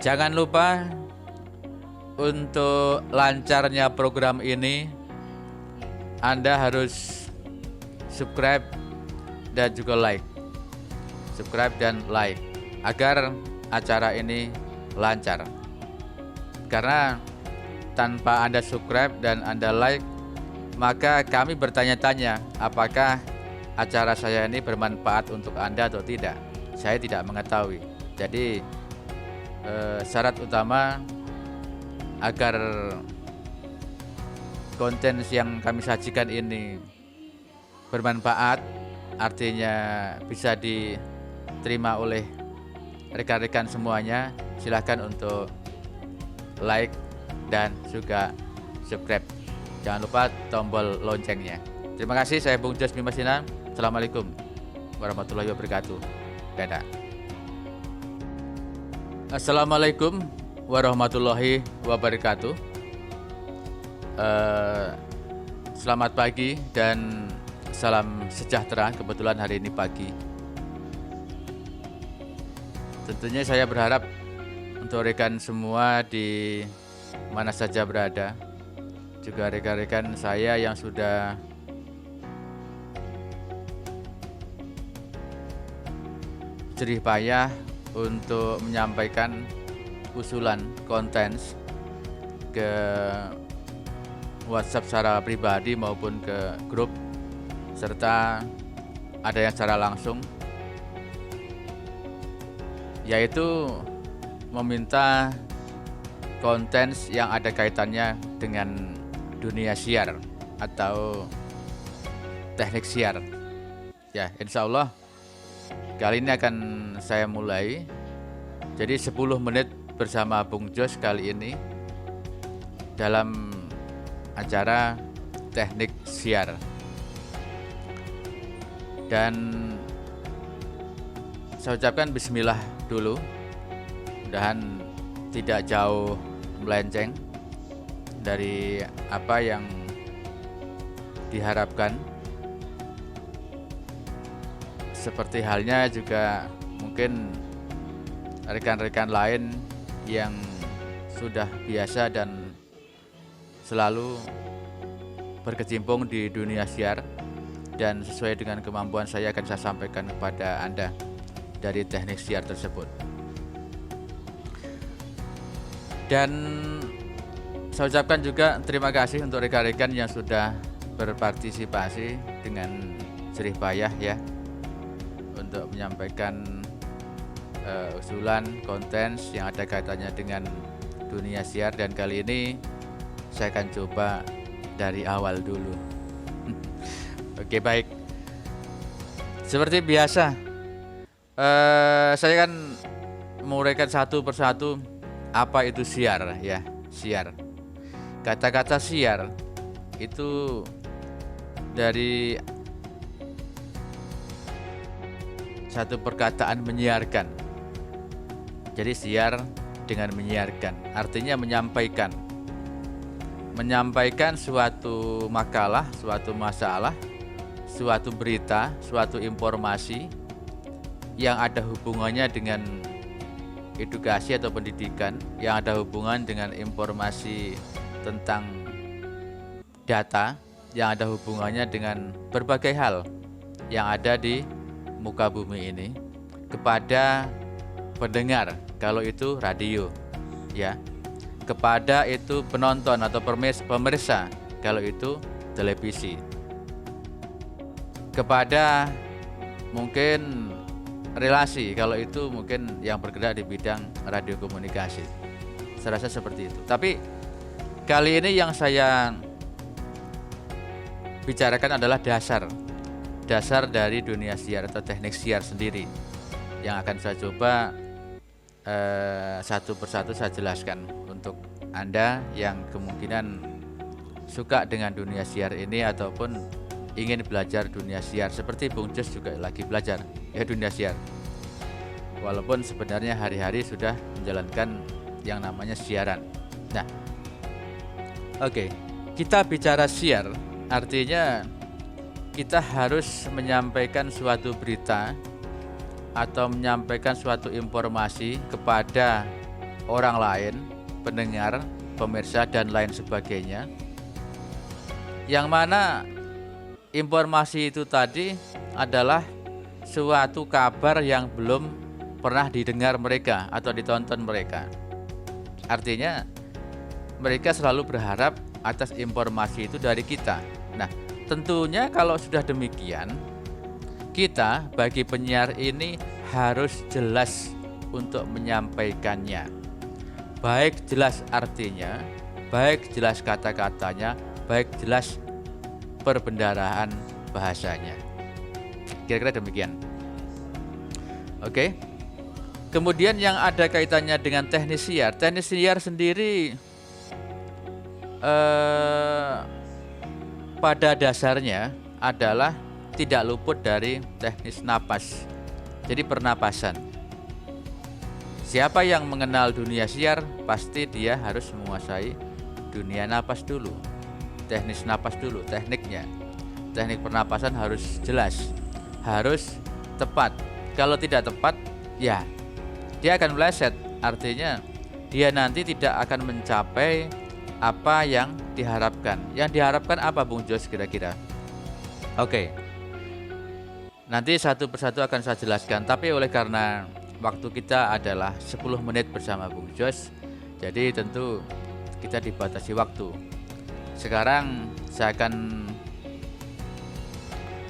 Jangan lupa untuk lancarnya program ini Anda harus subscribe dan juga like. Subscribe dan like agar acara ini lancar. Karena tanpa Anda subscribe dan Anda like, maka kami bertanya-tanya apakah acara saya ini bermanfaat untuk Anda atau tidak. Saya tidak mengetahui. Jadi syarat utama agar konten yang kami sajikan ini bermanfaat, artinya bisa diterima oleh rekan-rekan semuanya, silahkan untuk like dan juga subscribe. Jangan lupa tombol loncengnya. Terima kasih, saya Bung Jos Bimasinang. Assalamualaikum warahmatullahi wabarakatuh. Dadah. Assalamualaikum warahmatullahi wabarakatuh. Selamat pagi dan salam sejahtera. Kebetulan hari ini pagi. Tentunya saya berharap untuk rekan semua di mana saja berada, juga rekan-rekan saya yang sudah jerih payah untuk menyampaikan usulan konten ke WhatsApp secara pribadi maupun ke grup, serta ada yang secara langsung, yaitu meminta konten yang ada kaitannya dengan dunia siar atau teknik siar. Ya, insya Allah kali ini akan saya mulai. Jadi 10 menit bersama Bung Jos kali ini dalam acara teknik siar. Dan saya ucapkan bismillah dulu. Mudahan tidak jauh melenceng dari apa yang diharapkan. Seperti halnya juga mungkin rekan-rekan lain yang sudah biasa dan selalu berkecimpung di dunia siar, dan sesuai dengan kemampuan saya akan saya sampaikan kepada Anda dari teknik siar tersebut. Dan saya ucapkan juga terima kasih untuk rekan-rekan yang sudah berpartisipasi dengan jerih payah ya, untuk menyampaikan usulan konten yang ada kaitannya dengan dunia siar. Dan kali ini saya akan coba dari awal dulu. Oke, baik. Seperti biasa, saya kan menguraikan satu persatu apa itu siar ya. Siar, kata-kata siar itu dari satu perkataan menyiarkan. Jadi siar dengan menyiarkan, artinya menyampaikan suatu makalah, suatu masalah, suatu berita, suatu informasi yang ada hubungannya dengan edukasi atau pendidikan, yang ada hubungan dengan informasi tentang data, yang ada hubungannya dengan berbagai hal yang ada di muka bumi ini kepada pendengar, kalau itu radio ya, kepada itu penonton atau pemirsa, kalau itu televisi, kepada mungkin relasi, kalau itu mungkin yang bergerak di bidang radio komunikasi. Saya rasa seperti itu. Tapi kali ini yang saya bicarakan adalah dasar dari dunia siar atau teknik siar sendiri, yang akan saya coba satu persatu saya jelaskan untuk Anda yang kemungkinan suka dengan dunia siar ini ataupun ingin belajar dunia siar. Seperti Bung Jos juga lagi belajar ya dunia siar, walaupun sebenarnya hari-hari sudah menjalankan yang namanya siaran. Nah, oke, kita bicara siar, artinya kita harus menyampaikan suatu berita atau menyampaikan suatu informasi kepada orang lain, pendengar, pemirsa dan lain sebagainya, yang mana informasi itu tadi adalah suatu kabar yang belum pernah didengar mereka atau ditonton mereka. Artinya mereka selalu berharap atas informasi itu dari kita. Nah, tentunya kalau sudah demikian, kita bagi penyiar ini harus jelas untuk menyampaikannya. Baik jelas artinya, baik jelas kata-katanya, baik jelas perbendaharaan bahasanya. Kira-kira demikian. Oke. Kemudian yang ada kaitannya dengan teknis siar. Teknis siar sendiri pada dasarnya adalah tidak luput dari teknis napas. Jadi pernapasan. Siapa yang mengenal dunia siar, pasti dia harus menguasai dunia napas dulu. Teknis napas dulu, tekniknya. Teknik pernapasan harus jelas, harus tepat. Kalau tidak tepat, ya dia akan meleset. Artinya dia nanti tidak akan mencapai apa yang diharapkan. Yang diharapkan apa, Bung Jos, kira-kira? Oke. Nanti satu persatu akan saya jelaskan. Tapi oleh karena waktu kita adalah 10 menit bersama Bung Jos, jadi tentu kita dibatasi waktu. Sekarang saya akan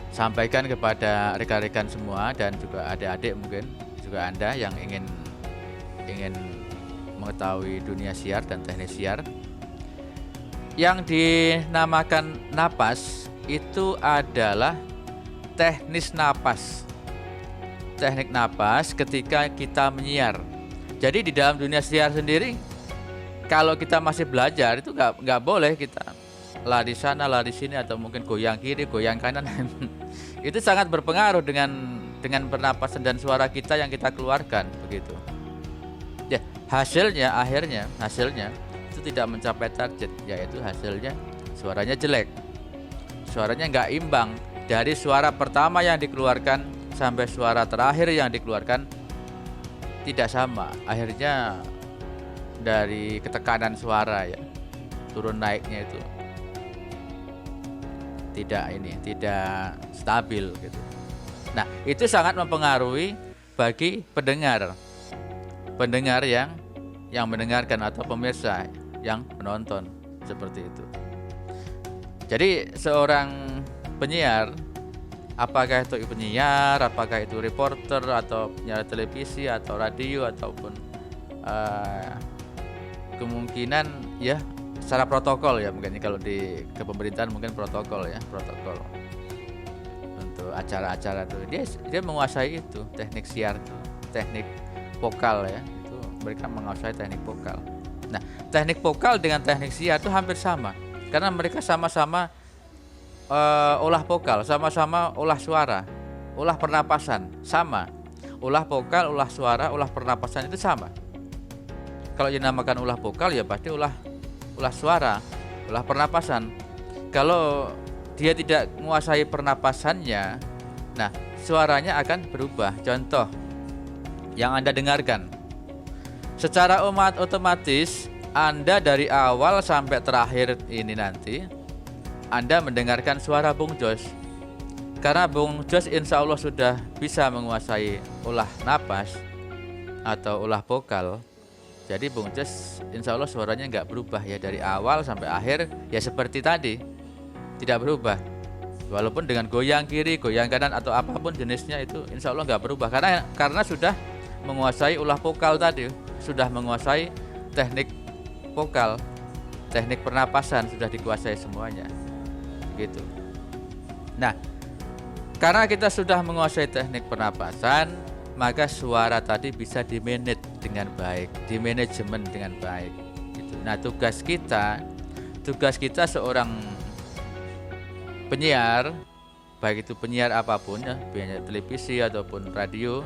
sampaikan kepada rekan-rekan semua dan juga adik-adik, mungkin juga Anda yang ingin mengetahui dunia siar dan teknik siar. Yang dinamakan napas itu adalah teknis napas. Teknik napas ketika kita menyiar. Jadi di dalam dunia siar sendiri, kalau kita masih belajar itu nggak boleh kita lari sana lari sini atau mungkin goyang kiri goyang kanan. Itu sangat berpengaruh dengan pernapasan dan suara kita yang kita keluarkan, begitu. Ya, akhirnya hasilnya itu tidak mencapai target, yaitu hasilnya suaranya jelek, suaranya nggak imbang. Dari suara pertama yang dikeluarkan sampai suara terakhir yang dikeluarkan tidak sama. Akhirnya dari ketekanan suara, ya, turun naiknya itu tidak stabil gitu. Nah, itu sangat mempengaruhi bagi pendengar yang mendengarkan atau pemirsa yang menonton, seperti itu. Jadi seorang penyiar, apakah itu penyiar, apakah itu reporter atau penyiar televisi atau radio ataupun kemungkinan ya secara protokol, ya mungkin kalau di kepemerintahan mungkin protokol untuk acara-acara itu dia menguasai itu teknik siar, teknik vokal, ya itu mereka menguasai teknik vokal. Nah, teknik vokal dengan teknik siar itu hampir sama karena mereka sama-sama olah vokal, sama-sama olah suara, olah pernapasan sama. Olah vokal, olah suara, olah pernapasan itu sama. Kalau dinamakan olah vokal ya pasti olah suara, olah pernapasan. Kalau dia tidak menguasai pernapasannya, nah suaranya akan berubah. Contoh yang Anda dengarkan, secara otomatis Anda dari awal sampai terakhir ini nanti Anda mendengarkan suara Bung Jos. Karena Bung Jos insya Allah sudah bisa menguasai olah napas atau olah vokal, jadi Bung Jos insya Allah suaranya nggak berubah, ya dari awal sampai akhir ya seperti tadi, tidak berubah. Walaupun dengan goyang kiri, goyang kanan atau apapun jenisnya itu insya Allah nggak berubah karena sudah menguasai olah vokal tadi, sudah menguasai teknik vokal, teknik pernapasan sudah dikuasai semuanya, gitu. Nah, karena kita sudah menguasai teknik pernapasan, maka suara tadi bisa dimanage dengan baik, dimanajemen dengan baik. Gitu. Nah, tugas kita seorang penyiar, baik itu penyiar apapun, ya, penyiar televisi ataupun radio,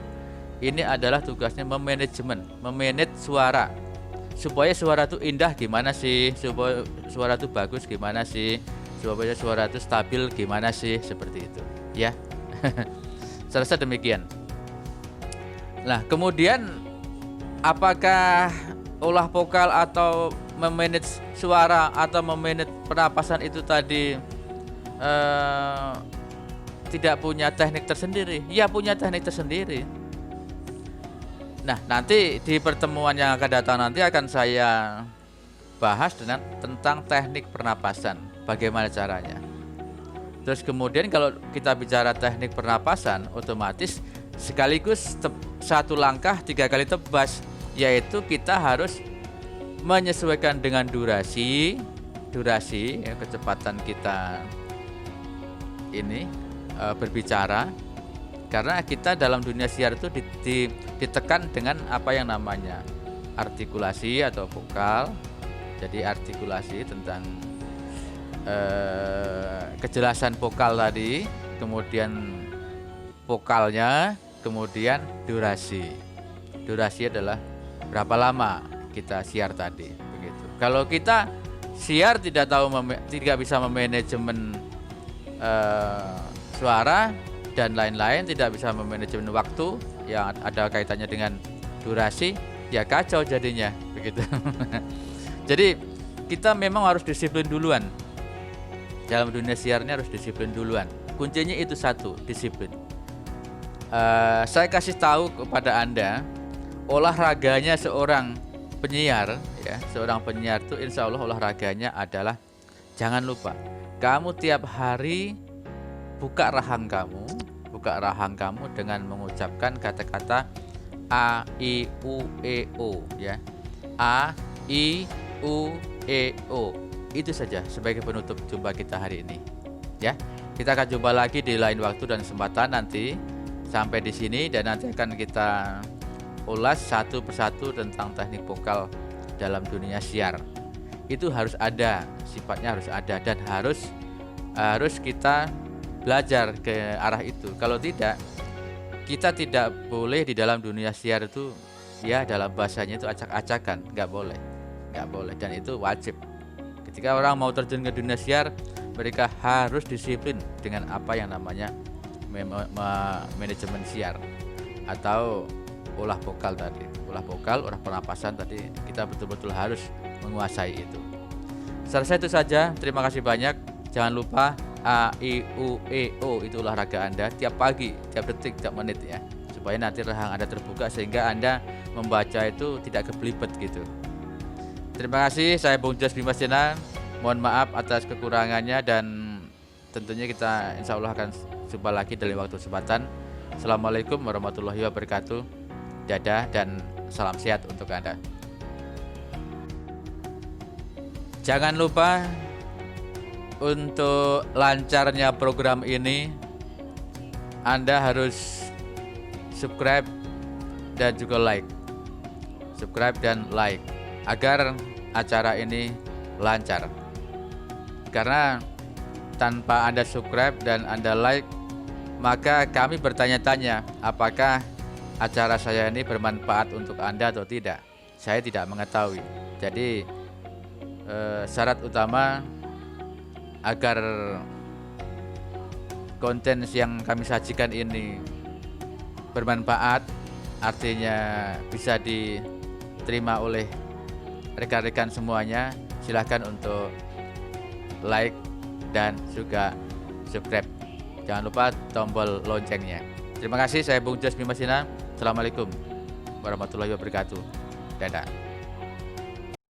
ini adalah tugasnya memanage suara, supaya suara itu indah gimana sih, supaya suara itu bagus gimana sih, supaya suara itu stabil gimana sih, seperti itu, ya. Saya rasa demikian. Nah, kemudian apakah olah vokal atau memanage suara atau memanage pernapasan itu tadi eh, tidak punya teknik tersendiri? Ya punya teknik tersendiri. Nah, nanti di pertemuan yang akan datang nanti akan saya bahas tentang teknik pernapasan, bagaimana caranya. Terus kemudian kalau kita bicara teknik pernapasan, otomatis sekaligus satu langkah 3 kali tebas, yaitu kita harus menyesuaikan dengan durasi ya, kecepatan kita ini berbicara, karena kita dalam dunia siar itu ditekan dengan apa yang namanya artikulasi atau vokal. Jadi artikulasi tentang kejelasan vokal tadi, kemudian vokalnya, kemudian durasi adalah berapa lama kita siar tadi, begitu. Kalau kita siar tidak bisa memanajemen suara dan lain-lain, tidak bisa memanajemen waktu yang ada kaitannya dengan durasi, ya kacau jadinya, begitu. Jadi kita memang harus disiplin duluan. Dalam dunia siarnya harus disiplin duluan. Kuncinya itu satu, disiplin. Saya kasih tahu kepada Anda, olahraganya seorang penyiar, ya, seorang penyiar itu insya Allah olahraganya adalah, jangan lupa, kamu tiap hari buka rahang kamu dengan mengucapkan kata-kata A, I, U, E, O, ya. A, I, U, E, O. Itu saja sebagai penutup jumpa kita hari ini, ya. Kita akan jumpa lagi di lain waktu dan kesempatan nanti. Sampai di sini, dan nanti akan kita ulas satu persatu tentang teknik vokal dalam dunia siar. Itu harus ada, sifatnya harus ada, dan harus kita belajar ke arah itu. Kalau tidak, kita tidak boleh di dalam dunia siar itu, ya dalam bahasanya itu acak-acakan, nggak boleh, dan itu wajib. Ketika orang mau terjun ke dunia siar, mereka harus disiplin dengan apa yang namanya manajemen siar atau olah vokal tadi, olah pernapasan tadi, kita betul-betul harus menguasai itu. Selesai itu saja. Terima kasih banyak. Jangan lupa A, I, U, E, O itu olahraga Anda tiap pagi, tiap detik, tiap menit, ya, supaya nanti rahang Anda terbuka sehingga Anda membaca itu tidak kebelibet gitu. Terima kasih. Saya Bung Jos Bimas Jena. Mohon maaf atas kekurangannya, dan tentunya kita insya Allah akan jumpa lagi dalam waktu kesempatan. Assalamualaikum warahmatullahi wabarakatuh. Dadah dan salam sehat untuk Anda. Jangan lupa untuk lancarnya program ini, Anda harus subscribe dan juga like. Subscribe dan like agar acara ini lancar. Karena tanpa Anda subscribe dan Anda like, maka kami bertanya-tanya apakah acara saya ini bermanfaat untuk Anda atau tidak. Saya tidak mengetahui. Jadi syarat utama agar konten yang kami sajikan ini bermanfaat, artinya bisa diterima oleh rekan-rekan semuanya, silahkan untuk like dan juga subscribe. Jangan lupa tombol loncengnya. Terima kasih. Saya Bung Jos Bimas Jena. Assalamualaikum warahmatullahi wabarakatuh. Dadah.